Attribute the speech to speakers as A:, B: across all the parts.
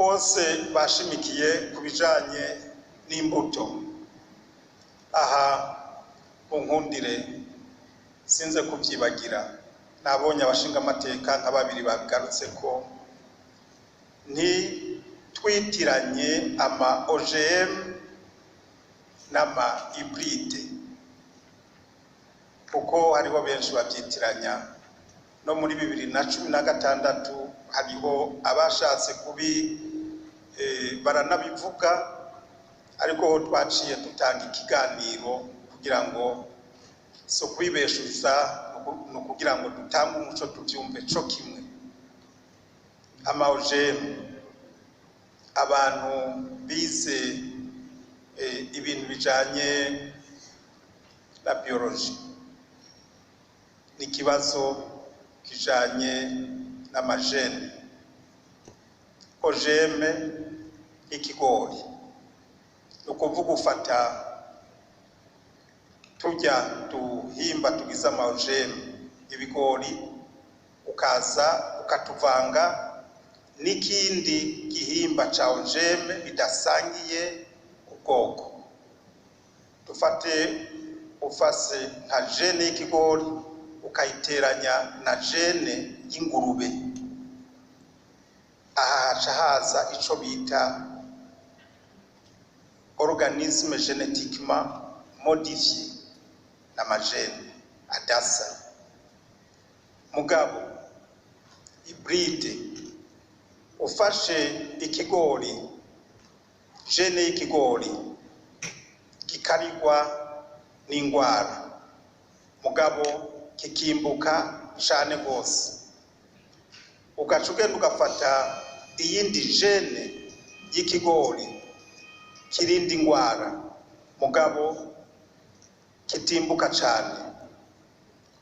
A: bose bashimikiye kubijanye n'imbuto. Aha unkundire sinze kubyibagira, nabonye abashinga amateka nka babiri bagarutse ko twitiranye ama OGM n'ama hybride, kuko hariho benshi babyitiranya. No muri 2016 hariho abashatse kubi baranabivuga, ariko ho twaciye dutanga ikiganiro kugira ngo so kwibeshuza no kugira ngo dutange umuco tubyumve cyo kimwe. Ama OGM abantu bize ibintu bijanye na biology ni kibazo kijanye n'amajene. OGM ikigori ukuvuga ufata tujya duhimba tugize ama OGM ibigori ukaza ukatuvanga n'ikindi gihimba ca OGM bidasangiye ubwoko. Ufase nka gene y'ikigori ukayiteranya na gene y'ingurube, aha haca haza ico bita organisme génétiquement modifié n'amagene adasa. Mugabo hybride ufashe ikigori, gene y'ikigori kikarigwa n'ingwara, mugabo kikimbuka cyane gose, ugaca ugenda ugafata iyindi gene y'ikigori kirindi ingwara, mugabo kitimbuka cyane,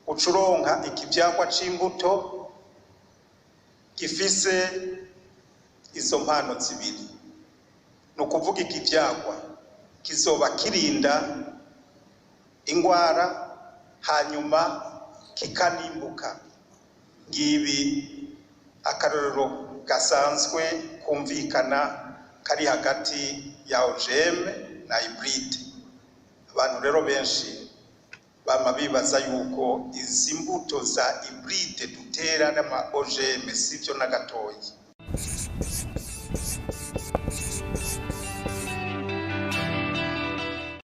A: ucuronka ikivyagwa c'imbuto gifise izo mpano zibiri. No kuvuga ikivyagwa kizoba kirinda ingwara hanyuma kikanimbuka. Ngibi akarorero gasanzwe kumvikana kari hagati ya OGM na hybride. Abantu rero benshi bama bibaza yuko izi mbuto za hybride dutera n'ama OGM sivyo na gatoyi.